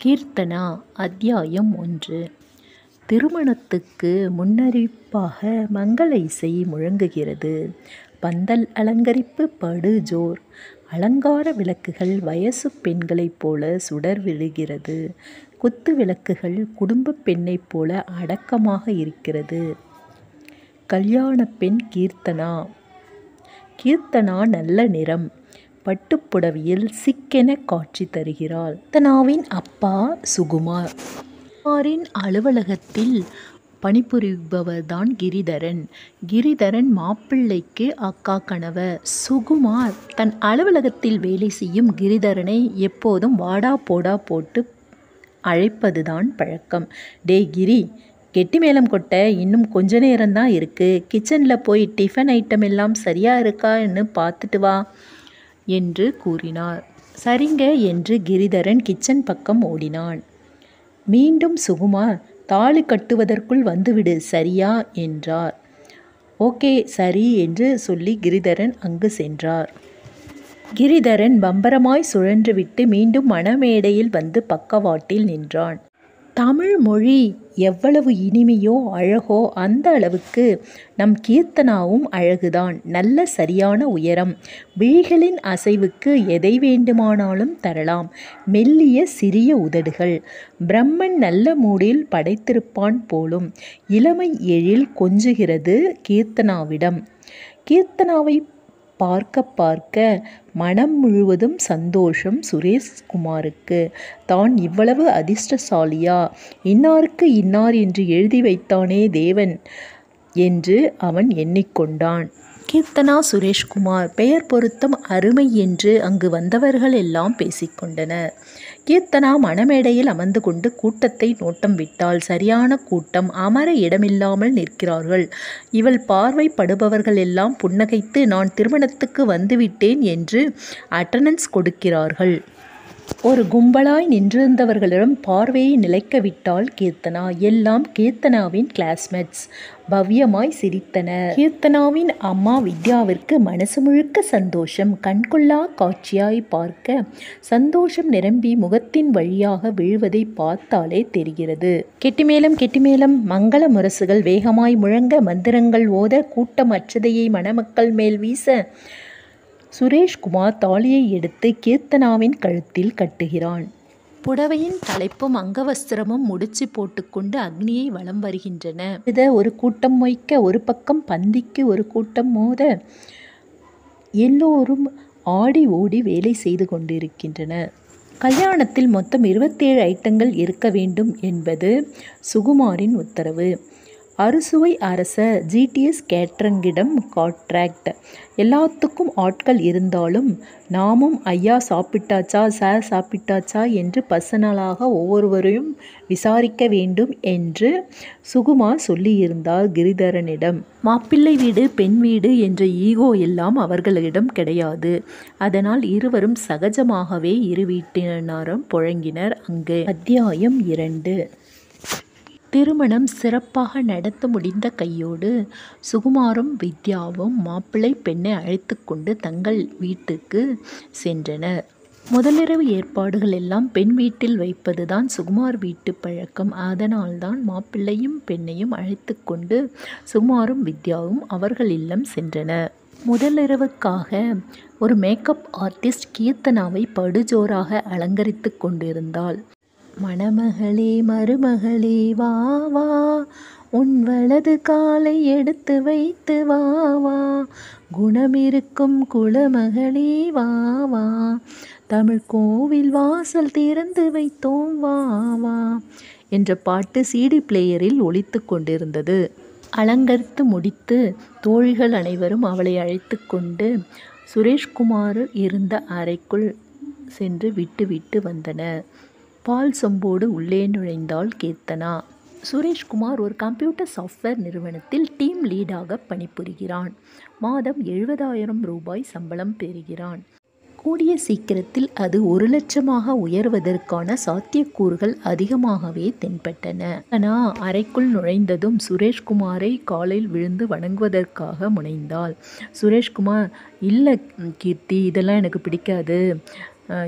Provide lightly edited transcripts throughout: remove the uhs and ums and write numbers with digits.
கீர்த்தனா அத்தியாயம் 1. திருமணத்துக்கு முன்னறிவிப்பாக மங்கள இசை முழங்குகிறது. பந்தல் அலங்கரிப்பு படு ஜோர். அலங்கார விளக்குகள் வயசு பெண்களைப் போல சுடர் விழுகிறது. குத்து விளக்குகள் குடும்ப பெண்ணைப் போல அடக்கமாக இருக்கிறது. கல்யாண பெண் கீர்த்தனா. கீர்த்தனா நல்ல நிறம். பட்டுப்புடவையில் சிக்கென காட்சி தருகிறாள். கீர்த்தனாவின் அப்பா சுகுமார். சுகுமாரின் அலுவலகத்தில் பணிபுரிபவர்தான் கிரிதரன். கிரிதரன் மாப்பிள்ளைக்கு அக்கா கணவர். சுகுமார் தன் அலுவலகத்தில் வேலை செய்யும் கிரிதரனை எப்போதும் வாடா போடா போட்டு அழைப்பதுதான் பழக்கம். டே கிரி, கெட்டி மேளம் கொட்ட இன்னும் கொஞ்ச நேரம்தான் இருக்கு. கிச்சனில் போய் டிஃபன் ஐட்டம் எல்லாம் சரியா இருக்கான்னு பார்த்துட்டு வா என்று கூறினார். சரிங்க என்று கிரிதரன் கிச்சன் பக்கம் ஓடினான். மீண்டும் சுகுமார், தாலி கட்டுவதற்குள் வந்துவிடு சரியா என்றார். ஓகே சரி என்று சொல்லி கிரிதரன் அங்கு சென்றார். கிரிதரன் பம்பரமாய் சுழன்றுவிட்டு மீண்டும் மணமேடையில் வந்து பக்கவாட்டில் நின்றான். தமிழ் மொழி எவ்வளவு இனிமையோ அழகோ அந்த அளவுக்கு நம் கீர்த்தனாவும் அழகுதான். நல்ல சரியான உயரம். விழிகளின் அசைவுக்கு எதை வேண்டுமானாலும் தரலாம். மெல்லிய சிறிய உதடுகள். பிரம்மன் நல்ல மூடில் படைத்திருப்பான் போலும். இளமை எழில் கொஞ்சுகிறது கீர்த்தனாவிடம். கீர்த்தனாவை பார்க்க பார்க்க மனம் முழுவதும் சந்தோஷம் சுரேஷ்குமாருக்கு. தான் இவ்வளவு அதிர்ஷ்டசாலியா? இன்னாருக்கு இன்னார் என்று எழுதி வைத்தானே தேவன் என்று அவன் எண்ணிக்கொண்டான். கீர்த்தனா சுரேஷ்குமார் பெயர் பொருத்தம் அருமை என்று அங்கு வந்தவர்கள் எல்லாம் பேசிக்கொண்டனர். கீர்த்தனா மணமேடையில் அமர்ந்து கொண்டு கூட்டத்தை நோட்டம் விட்டாள். சரியான கூட்டம். அமர இடமில்லாமல் நிற்கிறார்கள். இவள் பார்வைப்படுபவர்கள் எல்லாம் புன்னகைத்து நான் திருமணத்துக்கு வந்துவிட்டேன் என்று அட்டெண்டன்ஸ் கொடுக்கிறார்கள். ஒரு கும்பலாய் நின்றிருந்தவர்களிடம் பார்வையை நிலைக்க விட்டாள் கீர்த்தனா. எல்லாம் கீர்த்தனாவின் கிளாஸ்மேட்ஸ். பவ்யமாய் சிரித்தனர். கீர்த்தனாவின் அம்மா வித்யாவிற்கு மனசு முழுக்க சந்தோஷம். கண்கொள்ளா காட்சியாய் பார்க்க சந்தோஷம் நிரம்பி முகத்தின் வழியாக விழுவதை பார்த்தாலே தெரிகிறது. கெட்டிமேளம் கெட்டிமேளம். மங்கள முரசுகள் வேகமாய் முழங்க, மந்திரங்கள் ஓத, கூட்டம் அச்சதையை மணமக்கள் மேல் வீச சுரேஷ்குமார் தாலியை எடுத்து கீர்த்தனாவின் கழுத்தில் கட்டுகிறான். புடவையின் தலைப்பும் அங்கவஸ்திரமும் முடிச்சு போட்டுக்கொண்டு அக்னியை வலம் வருகின்றன. ஒரு கூட்டம் மொய்க்க, ஒரு பக்கம் பந்திக்கு ஒரு கூட்டம் மோத, எல்லோரும் ஆடி ஓடி வேலை செய்து கொண்டிருக்கின்றனர். கல்யாணத்தில் மொத்தம் 27 ஐட்டங்கள் இருக்க வேண்டும் என்பது சுகுமாரின் உத்தரவு. அறுசுவை அரச ஜிடிஎஸ் கேட்டரிங்கிடம் கான்ட்ராக்ட். எல்லாத்துக்கும் ஆட்கள் இருந்தாலும் நாமும் ஐயா சாப்பிட்டாச்சா, சார் சாப்பிட்டாச்சா என்று பர்சனலாக ஒவ்வொருவரையும் விசாரிக்க வேண்டும் என்று சுகுமார் சொல்லியிருந்தார் கிரிதரனிடம். மாப்பிள்ளை வீடு பெண் வீடு என்ற ஈகோ எல்லாம் அவர்களிடம் கிடையாது. அதனால் இருவரும் சகஜமாகவே இரு வீட்டினரும் புழங்கினர் அங்கு. அத்தியாயம் 2. திருமணம் சிறப்பாக நடத்த முடிந்த கையோடு சுகுமாரும் வித்யாவும் மாப்பிள்ளை பெண்ணை அழைத்து கொண்டு தங்கள் வீட்டுக்கு சென்றனர். முதலிரவு ஏற்பாடுகள் எல்லாம் பெண் வீட்டில் வைப்பதுதான் சுகுமார் வீட்டு பழக்கம். அதனால்தான் மாப்பிள்ளையும் பெண்ணையும் அழைத்து கொண்டு சுகுமாரும் வித்யாவும் அவர்கள் இல்லம் சென்றனர். முதலிரவுக்காக ஒரு மேக்கப் ஆர்டிஸ்ட் கீர்த்தனாவை படுஜோராக அலங்கரித்து கொண்டிருந்தாள். மணமகளே மருமகளே வா வா, உன் வலது காலை எடுத்து வைத்து வா வா, குணமிருக்கும் குலமகளே வா வா, தமிழ் கோவில் வாசல் திறந்து வைத்தோம் வா வா என்ற பாட்டு சிடி பிளேயரில் ஒலித்து கொண்டிருந்தது. அலங்கரித்து முடித்து தோழிகள் அனைவரும் அவளை அழைத்து கொண்டு சுரேஷ்குமார் இருந்த அறைக்குள் சென்று விட்டு வந்தனர். பால் சொம்போடு உள்ளே நுழைந்தாள் கீர்த்தனா. சுரேஷ்குமார் ஒரு கம்ப்யூட்டர் சாஃப்ட்வேர் நிறுவனத்தில் டீம் லீடாக பணிபுரிகிறான். மாதம் 70,000 ரூபாய் சம்பளம் பெறுகிறான். கூடிய சீக்கிரத்தில் அது 1 லட்சமாக உயர்வதற்கான சாத்தியக்கூறுகள் அதிகமாகவே தென்பட்டன. ஆனால் அறைக்குள் நுழைந்ததும் சுரேஷ்குமாரை காலில் விழுந்து வணங்குவதற்காக முனைந்தாள். சுரேஷ்குமார், இல்லை கீர்த்தி, இதெல்லாம் எனக்கு பிடிக்காது.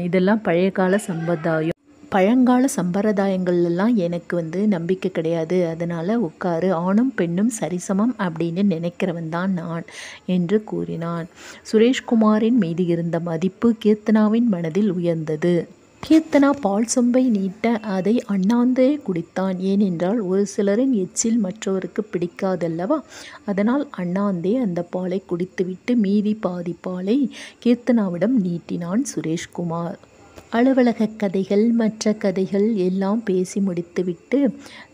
இதெல்லாம் பழைய கால சம்பிரதாயம். பழங்கால சம்பிரதாயங்கள்லாம் எனக்கு நம்பிக்கை கிடையாது. அதனால் உட்காரு, ஆணும் பெண்ணும் சரிசமம் அப்படின்னு நினைக்கிறவன் தான் நான் என்று கூறினான். சுரேஷ்குமாரின் மீது இருந்த மதிப்பு கீர்த்தனாவின் மனதில் உயர்ந்தது. கீர்த்தனா பால் சொம்பை நீட்ட அதை அண்ணாந்தே குடித்தான். ஏனென்றால் ஒரு சிலரின் எச்சில் மற்றவருக்கு பிடிக்காதல்லவா? அதனால் அண்ணாந்தே அந்த பாலை குடித்துவிட்டு மீதி பாதி பாலை கீர்த்தனாவிடம் நீட்டினான் சுரேஷ்குமார். அலுவலக கதைகள் மற்ற கதைகள் எல்லாம் பேசி முடித்துவிட்டு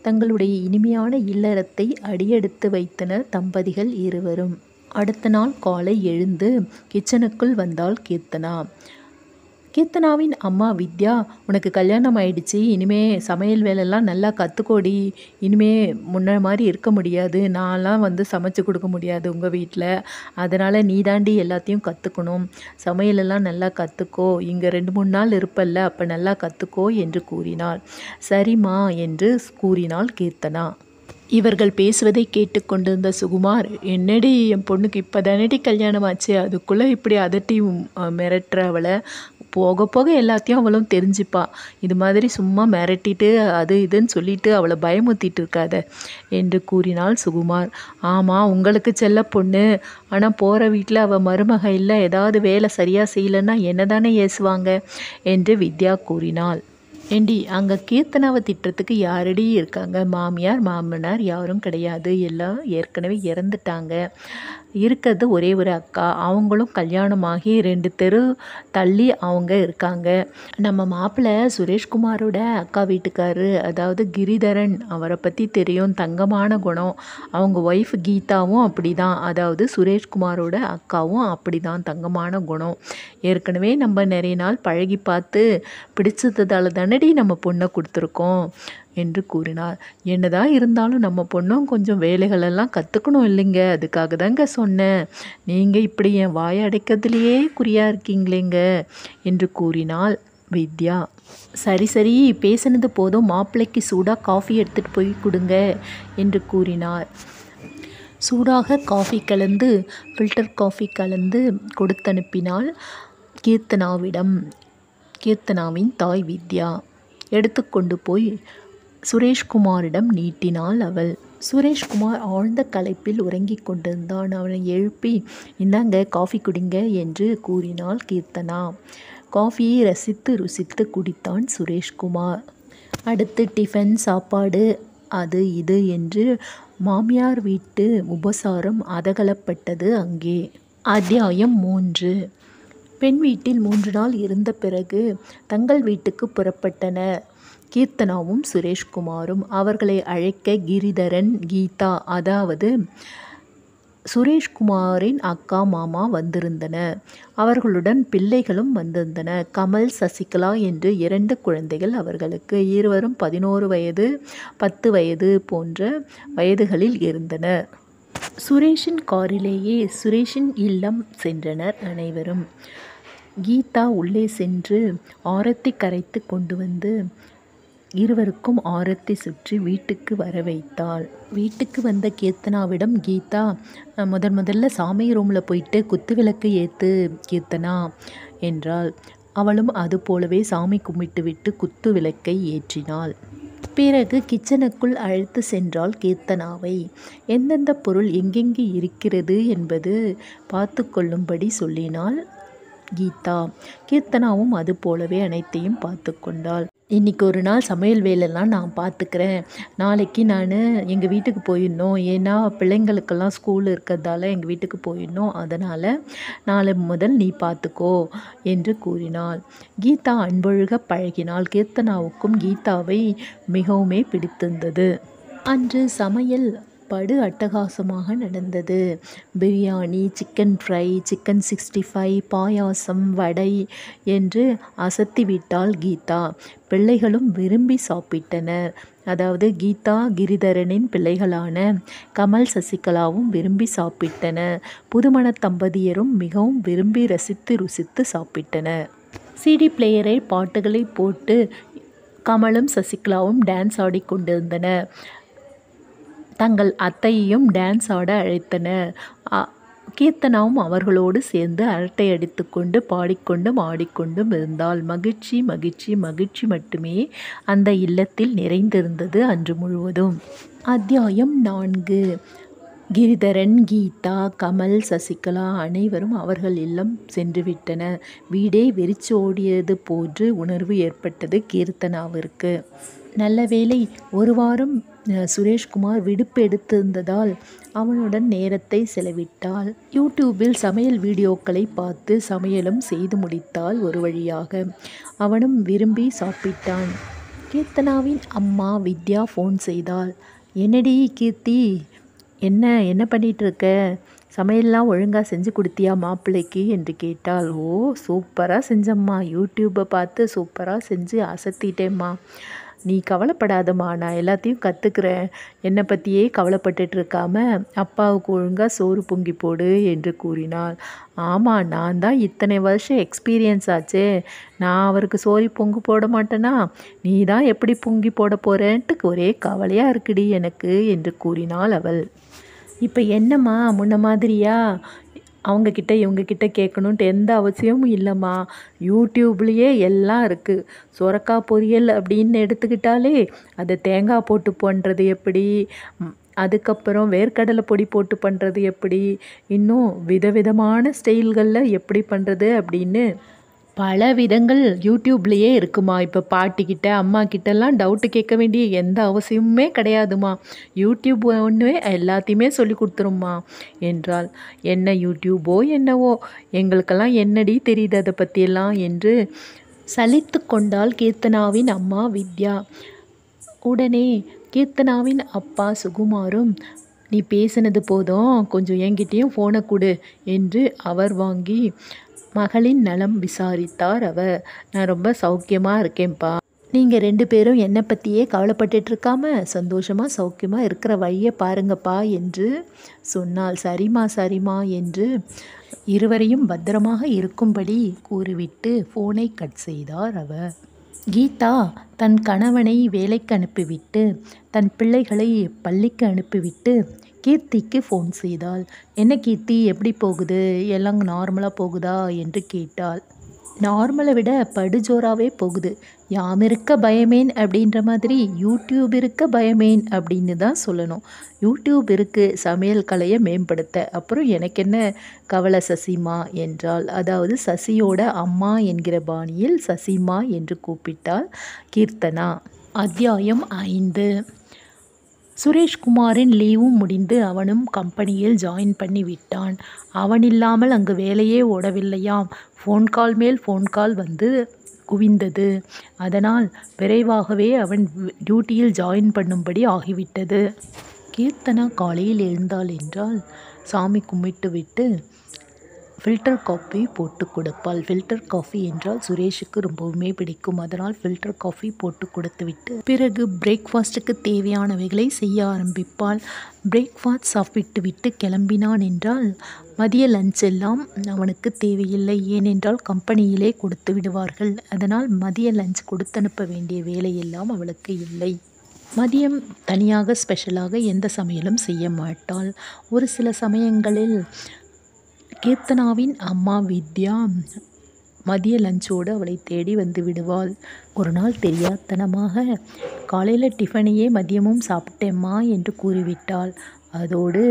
தங்களுடைய இனிமையான இல்லறத்தை அடியெடுத்து வைத்தனர் தம்பதிகள் இருவரும். அடுத்த நாள் காலை எழுந்து கிச்சனுக்குள் வந்தாள் கீர்த்தனா. கீர்த்தனாவின் அம்மா வித்யா, உனக்கு கல்யாணம் ஆயிடுச்சு, இனிமே சமையல் வேலைலாம் நல்லா கற்றுக்கோடி. இனிமே முன்ன மாதிரி இருக்க முடியாது, நான்லாம் சமைச்சு கொடுக்க முடியாது உங்கள் வீட்டில். அதனால் நீ தாண்டி எல்லாத்தையும் கற்றுக்கணும், சமையலெல்லாம் நல்லா கற்றுக்கோ, இங்கே 2-3 நாள் இருப்பல்ல, அப்போ நல்லா கற்றுக்கோ என்று கூறினாள். சரிம்மா என்று கூறினாள் கீர்த்தனா. இவர்கள் பேசுவதை கேட்டுக்கொண்டிருந்த சுகுமார், என்னடி என் பொண்ணுக்கு இப்போ தானடி கல்யாணம் ஆச்சு, அதுக்குள்ளே இப்படி அதட்டி மிரட்டுற அவளை, போக போக எல்லாத்தையும் அவளும் தெரிஞ்சுப்பா. இது மாதிரி சும்மா மிரட்டிட்டு அது இதுன்னு சொல்லிட்டு அவளை பயமுறுத்திட்டு இருக்காத என்று கூறினாள் சுகுமார். ஆமாம், உங்களுக்கு செல்ல பொண்ணு, ஆனால் போகிற வீட்டில் அவள் மருமக இல்லை, ஏதாவது வேலை சரியாக செய்யலைன்னா என்ன தானே ஏசுவாங்க என்று வித்யா கூறினாள். ஏண்டி, அங்கே கீர்த்தனாவை திட்டுறதுக்கு யாரடி இருக்காங்க? மாமியார் மாமனார் யாரும் கிடையாது, எல்லாம் ஏற்கனவே இறந்துட்டாங்க. இருக்கிறது ஒரே ஒரு அக்கா, அவங்களும் கல்யாணமாகி 2 தெரு தள்ளி அவங்க இருக்காங்க. நம்ம மாப்பிள்ளை சுரேஷ்குமாரோட அக்கா வீட்டுக்காரு, அதாவது கிரிதரன், அவரை பற்றி தெரியும், தங்கமான குணம். அவங்க ஒய்ஃப் கீதாவும் அப்படி தான், அதாவது சுரேஷ்குமாரோட அக்காவும் அப்படி தான், தங்கமான குணம். ஏற்கனவே நம்ம நிறைய நாள் பழகி பார்த்து பிடிச்சதால தானடி நம்ம பொண்ணை கொடுத்துருக்கோம் என்று கூறினார். என்னதான் இருந்தாலும் நம்ம பொண்ணும் கொஞ்சம் வேலைகளெல்லாம் கற்றுக்கணும் இல்லைங்க, அதுக்காக தாங்க சொன்னேன். நீங்கள் இப்படி என் வாயை அடைக்கிறதுலையே குறியாக இருக்கீங்களேங்க என்று கூறினாள் வித்யா. சரி சரி, பேசினது போதும், மாப்பிள்ளைக்கு சூடாக காஃபி எடுத்துகிட்டு போய் கொடுங்க என்று கூறினார். சூடாக காஃபி கலந்து, ஃபில்டர் காஃபி கலந்து கொடுத்தனுப்பினாள் கீர்த்தனாவிடம். கீர்த்தனாவின் தாய் வித்யா எடுத்துக்கொண்டு போய் சுரேஷ்குமாரிடம் நீட்டினாள் அவள். சுரேஷ்குமார் ஆழ்ந்த களைப்பில் உறங்கிக் கொண்டிருந்தான். அவனை எழுப்பி, இந்தாங்க காஃபி குடிங்க என்று கூறினாள் கீர்த்தனா. காஃபியை ரசித்து ருசித்து குடித்தான் சுரேஷ்குமார். அடுத்து டிஃபன், சாப்பாடு, அது இது என்று மாமியார் வீட்டு உபசாரம் அதகலப்பட்டது அங்கே. அத்தியாயம் 3. பெண் வீட்டில் 3 நாள் இருந்த பிறகு தங்கள் வீட்டுக்கு புறப்பட்டனர் கீர்த்தனாவும் சுரேஷ்குமாரும். அவர்களை அழைக்க கிரிதரன், கீதா, அதாவது சுரேஷ்குமாரின் அக்கா மாமா வந்திருந்தனர். அவர்களுடன் பிள்ளைகளும் வந்திருந்தனர். கமல், சசிகலா என்று 2 குழந்தைகள் அவர்களுக்கு. இருவரும் 11 வயது 10 வயது போன்ற வயதுகளில் இருந்தனர். சுரேஷின் காரிலேயே சுரேஷின் இல்லம் சென்றனர் அனைவரும். கீதா உள்ளே சென்று ஆரத்தி கரைத்து கொண்டு வந்து இருவருக்கும் ஆரத்தி சுற்றி வீட்டுக்கு வர வைத்தாள். வீட்டுக்கு வந்த கீர்த்தனாவிடம் கீதா, முதல்ல சாமி ரூமில் போயிட்டு குத்து விளக்கு ஏற்று கீர்த்தனா என்றாள். அவளும் அது போலவே சாமி கும்பிட்டு விட்டு குத்து விளக்கை ஏற்றினாள். பிறகு கிச்சனுக்குள் அழைத்து சென்றாள் கீர்த்தனாவை. எந்தெந்த பொருள் எங்கெங்கே இருக்கிறது என்பது பார்த்து கொள்ளும்படி சொல்லினாள் கீதா. கீர்த்தனாவும் அது போலவே அனைத்தையும் பார்த்து கொண்டாள். இன்றைக்கி ஒரு நாள் சமையல் வேலைலாம் நான் பார்த்துக்கிறேன், நாளைக்கு நான் எங்கள் வீட்டுக்கு போயிடணும், ஏன்னா பிள்ளைங்களுக்கெல்லாம் ஸ்கூல் இருக்கிறதால எங்கள் வீட்டுக்கு போயிடணும், அதனால் நாளை முதல் நீ பார்த்துக்கோ என்று கூறினாள். கீதா அன்பொழுக பழகினாள். கீர்த்தனாவுக்கும் கீதாவை மிகவுமே பிடித்திருந்தது. அன்று சமையல் படு அட்டகாசமாக நடந்தது. பிரியாணி, சிக்கன் ஃப்ரை, சிக்கன் 65, பாயாசம், வடை என்று அசத்திவிட்டாள் கீதா. பிள்ளைகளும் விரும்பி சாப்பிட்டனர். அதாவது கீதா, கிரிதரனின் பிள்ளைகளான கமல், சசிகலாவும் விரும்பி சாப்பிட்டனர். புதுமண தம்பதியரும் மிகவும் விரும்பி ரசித்து ருசித்து சாப்பிட்டனர். சிடி பிளேயரை பாட்டுகளை போட்டு கமலும் சசிகலாவும் டான்ஸ் ஆடிக்கொண்டிருந்தனர். தங்கள் அத்தையையும் டான்ஸ் ஆட அழைத்தனர். கீர்த்தனாவும் அவர்களோடு சேர்ந்து அரட்டை அடித்துக்கொண்டு பாடிக்கொண்டும் ஆடிக்கொண்டும் இருந்தாள். மகிழ்ச்சி மகிழ்ச்சி மகிழ்ச்சி மட்டுமே அந்த இல்லத்தில் நிறைந்திருந்தது அன்று முழுவதும். அத்தியாயம் 4. கிரிதரன், கீதா, கமல், சசிகலா அனைவரும் அவர்கள் இல்லம் சென்றுவிட்டனர். வீடே வெறிச்சு ஓடியது போன்று உணர்வு ஏற்பட்டது கீர்த்தனாவிற்கு. நல்ல வேளை ஒரு வாரம் சுரேஷ்குமார் விடுப்பு எடுத்திருந்ததால் அவனுடன் நேரத்தை செலவிட்டாள். யூடியூபில் சமையல் வீடியோக்களை பார்த்து சமையலும் செய்து முடித்தாள் ஒரு வழியாக. அவனும் விரும்பி சாப்பிட்டான். கீர்த்தனாவின் அம்மா வித்யா ஃபோன் செய்தாள். என்னடி கீர்த்தி, என்ன பண்ணிகிட்டு இருக்க? சமையல்லாம் ஒழுங்காக செஞ்சு கொடுத்தியா மாப்பிள்ளைக்கு என்று கேட்டாள். ஓ, சூப்பராக செஞ்சம்மா. யூடியூப்பை பார்த்து சூப்பராக செஞ்சு அசத்திட்டேம்மா. நீ கவலைப்படாதம்மா, நான் எல்லாத்தையும் கற்றுக்கிறேன். என்னை பற்றியே கவலைப்பட்டுட்டு இருக்காம அப்பாவுக்கு ஒழுங்காக சோறு பொங்கி போடு என்று கூறினாள். ஆமாம், நான் தான் இத்தனை வருஷம் எக்ஸ்பீரியன்ஸ் ஆச்சே, நான் அவருக்கு சோறு பொங்கி போட மாட்டேனா? நீ தான் எப்படி பொங்கி போட போகிறேன்ட்டு ஒரே கவலையாக இருக்குடி எனக்கு என்று கூறினாள் அவள். இப்போ என்னம்மா முன்ன மாதிரியா அவங்கக்கிட்ட இவங்கக்கிட்ட கேட்கணுன்ட்டு எந்த அவசியமும் இல்லைம்மா. யூடியூப்லேயே எல்லாம் இருக்குது. சொரக்காய் பொரியல் அப்படின்னு எடுத்துக்கிட்டாலே அதை தேங்காய் போட்டு பண்ணுறது எப்படி, அதுக்கப்புறம் வேர்க்கடலை பொடி போட்டு பண்ணுறது எப்படி, இன்னும் விதவிதமான ஸ்டைல்களில் எப்படி பண்ணுறது அப்படின்னு பல விதங்கள் யூடியூப்லேயே இருக்குமா. இப்போ பாட்டிக்கிட்ட அம்மா கிட்டலாம் டவுட்டு கேட்க வேண்டிய எந்த அவசியமுமே கிடையாதுமா. யூடியூப் ஒன்று எல்லாத்தையுமே சொல்லி கொடுத்துரும்மா என்றாள். என்ன யூடியூபோ என்னவோ, எங்களுக்கெல்லாம் என்னடி தெரியுது அதை பற்றியெல்லாம் என்று சலித்து கொண்டாள் கீர்த்தனாவின் அம்மா வித்யா. உடனே கீர்த்தனாவின் அப்பா சுகுமாரும், நீ பேசினது போதும், கொஞ்சம் என்கிட்டேயும் ஃபோனை கொடு என்று அவர் வாங்கி மகளின் நலம் விசாரித்தார் அவர். நான் ரொம்ப சௌக்கியமாக இருக்கேன்ப்பா. நீங்கள் 2 பேரும் என்னை பற்றியே கவலைப்பட்டுட்ருக்காம சந்தோஷமாக சௌக்கியமாக இருக்கிற வழியை பாருங்கப்பா என்று சொன்னாள். சரிம்மா சரிம்மா என்று இருவரையும் பத்திரமாக இருக்கும்படி கூறிவிட்டு ஃபோனை கட் செய்தார் அவர். கீதா தன் கணவனை வேலைக்கு அனுப்பிவிட்டு தன் பிள்ளைகளை பள்ளிக்கு அனுப்பிவிட்டு கீர்த்திக்கு ஃபோன் செய்தாள். என்ன கீர்த்தி, எப்படி போகுது? எல்லாம் நார்மலாக போகுதா என்று கேட்டாள். நார்மலை விட படுஜோராகவே போகுது. யாம் இருக்க பயமேன் அப்படின்ற மாதிரி யூடியூப் இருக்க பயமேன் அப்படின்னு தான் சொல்லணும். யூடியூப் இருக்குது சமையல் கலையை மேம்படுத்த, அப்புறம் எனக்கு என்ன கவலை சசிமா என்றாள். அதாவது சசியோட அம்மா என்கிற பாணியில் சசிமா என்று கூப்பிட்டாள் கீர்த்தனா. அத்தியாயம் 5. சுரேஷ்குமாரின் லீவும் முடிந்து அவனும் கம்பெனியில் ஜாயின் பண்ணி விட்டான். அவன் இல்லாமல் அங்கு வேலையே ஓடவில்லையாம். ஃபோன் கால் மேல் ஃபோன் கால் வந்து குவிந்தது. அதனால் விரைவாகவே அவன் டியூட்டியில் ஜாயின் பண்ணும்படி ஆகிவிட்டது. கீர்த்தனா காலையில் எழுந்தாள் என்றால் சாமி கும்பிட்டு விட்டு ஃபில்டர் காஃபி போட்டு கொடுப்பாள். ஃபில்டர் காஃபி என்றால் சுரேஷுக்கு ரொம்பவுமே பிடிக்கும். அதனால் ஃபில்டர் காஃபி போட்டு கொடுத்து விட்டு பிறகு பிரேக்ஃபாஸ்ட்டுக்கு தேவையானவைகளை செய்ய ஆரம்பிப்பாள். பிரேக்ஃபாஸ்ட் சாப்பிட்டு விட்டு கிளம்பினான் என்றால் மதிய லஞ்ச் எல்லாம் அவனுக்கு தேவையில்லை. ஏனென்றால் கம்பெனியிலே கொடுத்து விடுவார்கள். அதனால் மதிய லஞ்ச் கொடுத்து அனுப்ப வேண்டிய வேலையெல்லாம் அவளுக்கு இல்லை. மதியம் தனியாக ஸ்பெஷலாக எந்த சமையலும் செய்ய மாட்டாள். ஒரு சில சமயங்களில் கீர்த்தனாவின் அம்மா வித்யா மதிய லஞ்சோடு அவளை தேடி வந்து விடுவாள். ஒரு நாள் தெரியாத்தனமாக காலையில் டிஃபனையே மதியமும் சாப்பிட்டேம்மா என்று கூறிவிட்டாள். அதோடு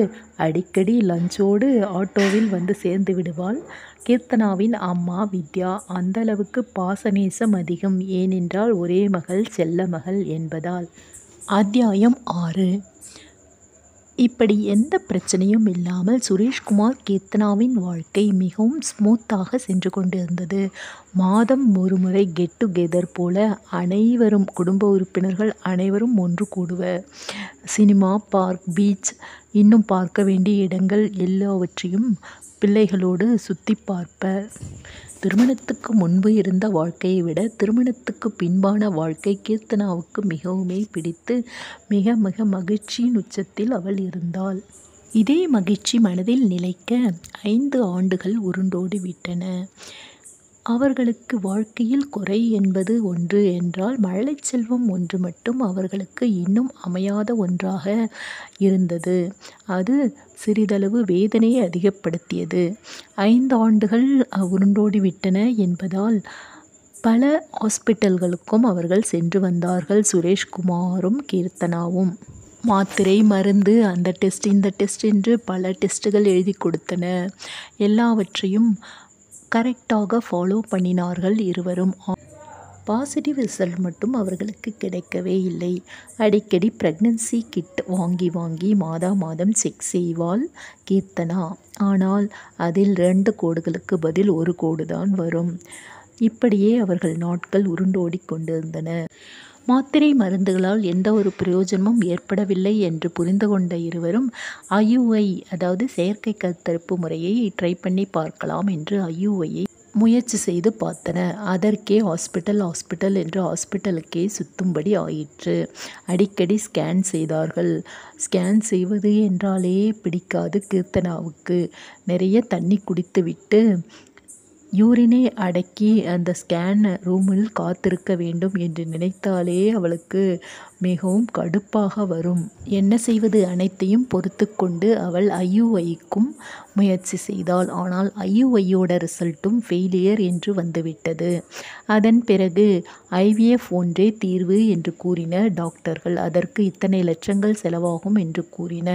அடிக்கடி லஞ்சோடு ஆட்டோவில் வந்து சேர்ந்து விடுவாள் கீர்த்தனாவின் அம்மா வித்யா. அந்தளவுக்கு பாசநேசம் அதிகம். ஏனென்றால் ஒரே மகள் செல்ல மகள் என்பதால். அத்தியாயம் 6. இப்படி எந்த பிரச்சனையும் இல்லாமல் சுரேஷ்குமார் கீர்த்தனாவின் வாழ்க்கை மிகவும் ஸ்மூத்தாக சென்று கொண்டிருந்தது. மாதம் ஒரு முறை கெட் டுகெதர் போல அனைவரும் குடும்ப உறுப்பினர்கள் அனைவரும் ஒன்று கூடுவர். சினிமா, பார்க், பீச், இன்னும் பார்க்க வேண்டிய இடங்கள் எல்லாவற்றையும் பிள்ளைகளோடு சுற்றி பார்ப்பர். திருமணத்துக்கு முன்பு இருந்த வாழ்க்கையை விட திருமணத்துக்கு பின்பான வாழ்க்கை கீர்த்தனாவுக்கு மிகவுமே பிடித்து மிக மிக மகிழ்ச்சியின் உச்சத்தில் அவள் இருந்தாள். இதே மகிழ்ச்சி மனதில் நிலைக்க 5 ஆண்டுகள் உருண்டோடி விட்டன. அவர்களுக்கு வாழ்க்கையில் குறை என்பது ஒன்று என்றால் மழலை செல்வம் ஒன்று மட்டும் அவர்களுக்கு இன்னும் அமையாத ஒன்றாக இருந்தது. அது சிறிதளவு வேதனையை அதிகப்படுத்தியது. 5 ஆண்டுகள் உருண்டோடிவிட்டன என்பதால் பல ஹாஸ்பிட்டல்களுக்கும் அவர்கள் சென்று வந்தார்கள். சுரேஷ்குமாரும் கீர்த்தனாவும் மாத்திரை மருந்து அந்த டெஸ்ட் இந்த டெஸ்ட் என்று பல டெஸ்ட்டுகள் எழுதி கொடுத்தன. எல்லாவற்றையும் கரெக்டாக ஃபாலோ பண்ணினார்கள் இருவரும். பாசிட்டிவ் ரிசல்ட் மட்டும் அவர்களுக்கு கிடைக்கவே இல்லை. அடிக்கடி ப்ரெக்னன்சி கிட் வாங்கி மாதம் செக் செய்வாள் கீர்த்தனா. ஆனால் அதில் 2 கோடுகளுக்கு பதில் 1 கோடு தான் வரும். இப்படியே அவர்கள் நாட்கள் உருண்டோடி கொண்டிருந்தன. மாத்திரை மருந்துகளால் எந்த ஒரு பிரயோஜனமும் ஏற்படவில்லை என்று புரிந்து கொண்ட இருவரும் IUI அதாவது செயற்கை கருத்தரிப்பு முறையை ட்ரை பண்ணி பார்க்கலாம் என்று IUIயை முயற்சி செய்து பார்த்தன. அதற்கே ஹாஸ்பிட்டல் என்று ஹாஸ்பிட்டலுக்கே சுத்தும்படி ஆயிற்று. அடிக்கடி ஸ்கேன் செய்தார்கள். ஸ்கேன் செய்வது என்றாலே பிடிக்காது கீர்த்தனாவுக்கு. நிறைய தண்ணி குடித்துவிட்டு யூரினை அடக்கி அந்த ஸ்கேன் ரூமில் காத்திருக்க வேண்டும் என்று நினைத்தாலே அவளுக்கு மிகவும் கடுப்பாக வரும். என்ன செய்வது அனைத்தையும் பொறுத்து கொண்டு அவள் IUIக்கும் முயற்சி செய்தாள். ஆனால் IUIயோட ரிசல்ட்டும் ஃபெயிலியர் என்று வந்துவிட்டது. அதன் பிறகு IVF ஒன்றே தீர்வு என்று கூறின டாக்டர்கள். அதற்கு இத்தனை லட்சங்கள் செலவாகும் என்று கூறின.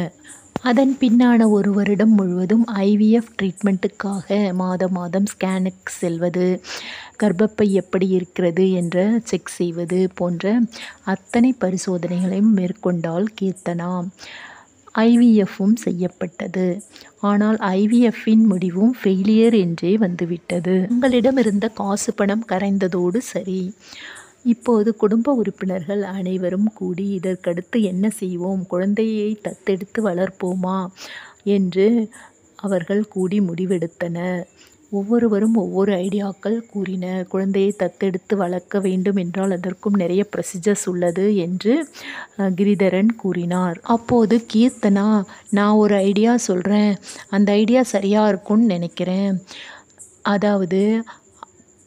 அதன் பின்னான 1 வருடம் முழுவதும் IVF ட்ரீட்மெண்ட்டுக்காக மாதம் ஸ்கேனுக்கு செல்வது, கர்ப்பப்பை எப்படி இருக்கிறது என்ற செக் செய்வது போன்ற அத்தனை பரிசோதனைகளையும் மேற்கொண்டாள் கீர்த்தனா. IVFும் செய்யப்பட்டது. ஆனால் IVFின் முடிவும் ஃபெயிலியர் என்றே வந்துவிட்டது. உங்களிடம் இருந்த காசு பணம் கரைந்ததோடு சரி. இப்போது குடும்ப உறுப்பினர்கள் அனைவரும் கூடி இதற்கடுத்து என்ன செய்வோம், குழந்தையை தத்தெடுத்து வளர்ப்போமா என்று அவர்கள் கூடி முடிவெடுத்தனர். ஒவ்வொருவரும் ஒவ்வொரு ஐடியாக்கள் கூறினர். குழந்தையை தத்தெடுத்து வளர்க்க வேண்டும் என்றால் அதற்கும் நிறைய ப்ரொசீஜர்ஸ் உள்ளது என்று கிரிதரன் கூறினார். அப்போது கீர்த்தனா, நான் ஒரு ஐடியா சொல்கிறேன், அந்த ஐடியா சரியாக இருக்கும்னு நினைக்கிறேன். அதாவது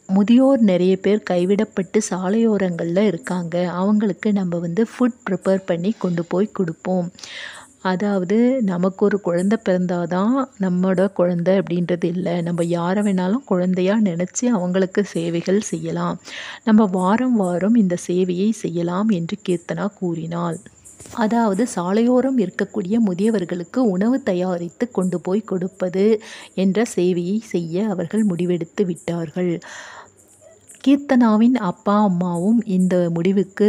முதியோர் நிறைய பேர் கைவிடப்பட்டு சாலையோரங்களில் இருக்காங்க. அவங்களுக்கு நம்ம ஃபுட் ப்ரிப்பேர் பண்ணி கொண்டு போய் கொடுப்போம். அதாவது நமக்கு ஒரு குழந்தை பிறந்தாதான் நம்மளோட குழந்தை அப்படின்றது இல்லை. நம்ம யாரை வேணாலும் குழந்தையாக நினச்சி அவங்களுக்கு சேவைகள் செய்யலாம். நம்ம வாரம் இந்த சேவையை செய்யலாம் என்று கீர்த்தனா கூறினாள். அதாவது சாலையோரம் இருக்கக்கூடிய முதியவர்களுக்கு உணவு தயாரித்து கொண்டு போய் கொடுப்பது என்ற சேவையை செய்ய அவர்கள் முடிவெடுத்து விட்டார்கள். கீர்த்தனாவின் அப்பா அம்மாவும் இந்த முடிவுக்கு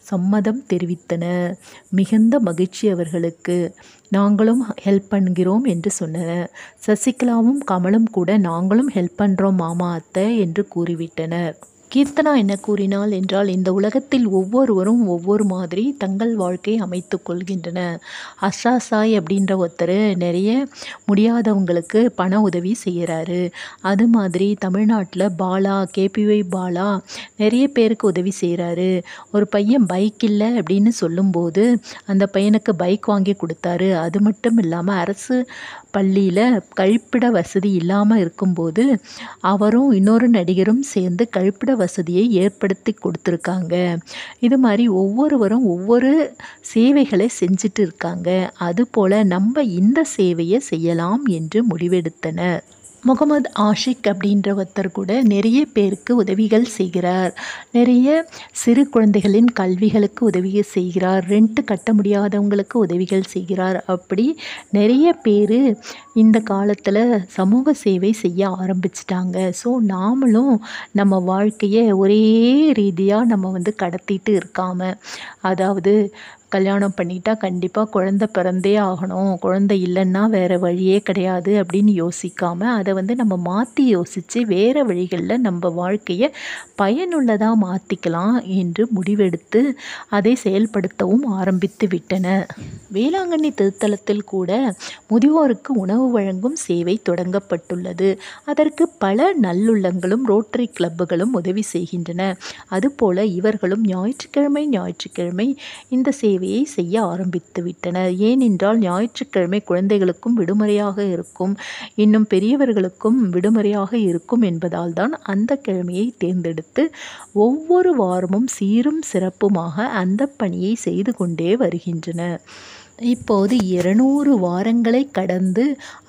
சம்மதம் தெரிவித்தனர். மிகுந்த மகிழ்ச்சி அவர்களுக்கு. நாங்களும் ஹெல்ப் பண்ணுகிறோம் என்று சொன்னனர். சசிகலாவும் கமலும் கூட நாங்களும் ஹெல்ப் பண்ணுறோம் மாமா அத்தை என்று கூறிவிட்டனர். கீர்த்தனா என்ன கூறினாள் என்றால், இந்த உலகத்தில் ஒவ்வொருவரும் ஒவ்வொரு மாதிரி தங்கள் வாழ்க்கையை அமைத்து கொள்கின்றனர். அஸ்ரா சாய் அப்படின்ற ஒருத்தர் நிறைய முடியாதவங்களுக்கு பண உதவி செய்கிறாரு. அது மாதிரி தமிழ்நாட்டில் பாலா KPY பாலா நிறைய பேருக்கு உதவி செய்கிறாரு. ஒரு பையன் பைக் இல்லை அப்படின்னு சொல்லும்போது அந்த பையனுக்கு பைக் வாங்கி கொடுத்தாரு. அது மட்டும் இல்லாமல் அரசு பள்ளியில் கழிப்பிட வசதி இல்லாமல் இருக்கும்போது அவரும் இன்னொரு நடிகரும் சேர்ந்து கழிப்பிட வசதியை ஏற்படுத்தி கொடுத்துருக்காங்க. இது மாதிரி ஒவ்வொருவரும் ஒவ்வொரு சேவைகளை செஞ்சுட்டு இருக்காங்க. அதுபோல் நம்ம இந்த சேவையை செய்யலாம் என்று முடிவெடுத்தனர். முகமது ஆஷிக் அப்படின்ற ஒருத்தர் கூட நிறைய பேருக்கு உதவிகள் செய்கிறார். நிறைய சிறு குழந்தைகளின் கல்விகளுக்கு உதவி செய்கிறார். ரெண்ட் கட்ட முடியாதவங்களுக்கு உதவிகள் செய்கிறார். அப்படி நிறைய பேர் இந்த காலத்தில் சமூக சேவை செய்ய ஆரம்பிச்சிட்டாங்க. ஸோ நாமளும் நம்ம வாழ்க்கையை ஒரே ரீதியாக நம்ம கடத்திட்டு இருக்காமல், அதாவது கல்யாணம் பண்ணிட்டா கண்டிப்பாக குழந்தை பிறந்தே ஆகணும், குழந்தை இல்லைன்னா வேறு வழியே கிடையாது அப்படின்னு யோசிக்காமல் அதை நம்ம மாற்றி யோசித்து வேறு வழிகளில் நம்ம வாழ்க்கையை பயனுள்ளதாக மாற்றிக்கலாம் என்று முடிவெடுத்து அதை செயல்படுத்தவும் ஆரம்பித்து விட்டனர். வேளாங்கண்ணி திருத்தலத்தில் கூட முதியோருக்கு உணவு வழங்கும் சேவை தொடங்கப்பட்டுள்ளது. அதற்கு பல நல்லுள்ளங்களும் ரோட்டரி கிளப்புகளும் உதவி செய்கின்றன. அதுபோல இவர்களும் ஞாயிற்றுக்கிழமை இந்த சேவை சேவையை செய்ய ஆரம்பித்து விட்டனர். ஏனென்றால் ஞாயிற்றுக்கிழமை குழந்தைகளுக்கும் விடுமுறையாக இருக்கும், இன்னும் பெரியவர்களுக்கும் விடுமுறையாக இருக்கும் என்பதால் தான் அந்த கிழமையை தேர்ந்தெடுத்து ஒவ்வொரு வாரமும் சீரும் சிறப்புமாக அந்த பணியை செய்து கொண்டே வருகின்றனர். இப்போது 200 வாரங்களை கடந்து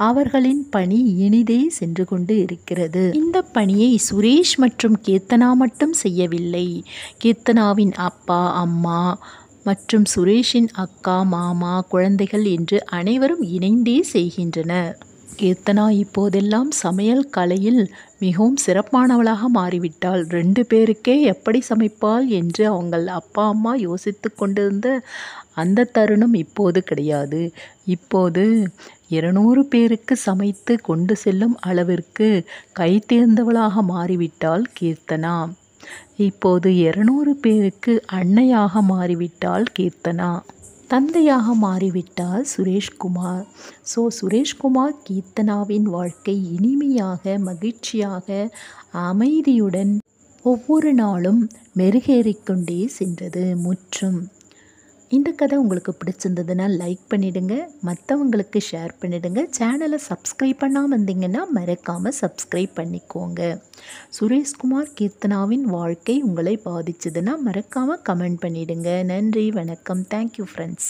அவர்களின் பணி இனிதே சென்று கொண்டு இருக்கிறது. இந்த பணியை சுரேஷ் மற்றும் கீர்த்தனா மட்டும் செய்யவில்லை. கீர்த்தனாவின் அப்பா, அம்மா மற்றும் சுரேஷின் அக்கா, மாமா, குழந்தைகள் என்று அனைவரும் இணைந்தே செய்கின்றனர். கீர்த்தனா இப்போதெல்லாம் சமையல் கலையில் மிகவும் சிறப்பானவளாக மாறிவிட்டாள். 2 பேருக்கே எப்படி சமைப்பாள் என்று அவங்கள் அப்பா அம்மா யோசித்து கொண்டிருந்த அந்த தருணம் இப்போது கிடையாது. இப்போது 200 பேருக்கு சமைத்து கொண்டு செல்லும் அளவிற்கு கைதேர்ந்தவளாக மாறிவிட்டாள் கீர்த்தனா. இப்போது 200 பேருக்கு அன்னையாக மாறிவிட்டாள் கீர்த்தனா. தந்தையாக மாறிவிட்டார் சுரேஷ்குமார். சுரேஷ்குமார் கீர்த்தனாவின் வாழ்க்கை இனிமையாக, மகிழ்ச்சியாக, அமைதியுடன் ஒவ்வொரு நாளும் மெருகேறிக்கொண்டே சென்றது. முற்றும். இந்த கதை உங்களுக்கு பிடிச்சிருந்ததுன்னா லைக் பண்ணிடுங்க, மற்றவங்களுக்கு ஷேர் பண்ணிடுங்க. சேனலை சப்ஸ்கிரைப் பண்ணாமல் இருந்தீங்கன்னா மறக்காமல் சப்ஸ்கிரைப் பண்ணிக்கோங்க. சுரேஷ்குமார் கீர்த்தனாவின் வாழ்க்கை உங்களை பாதிச்சதுன்னா மறக்காமல் கமெண்ட் பண்ணிடுங்க. நன்றி, வணக்கம். Thank you friends.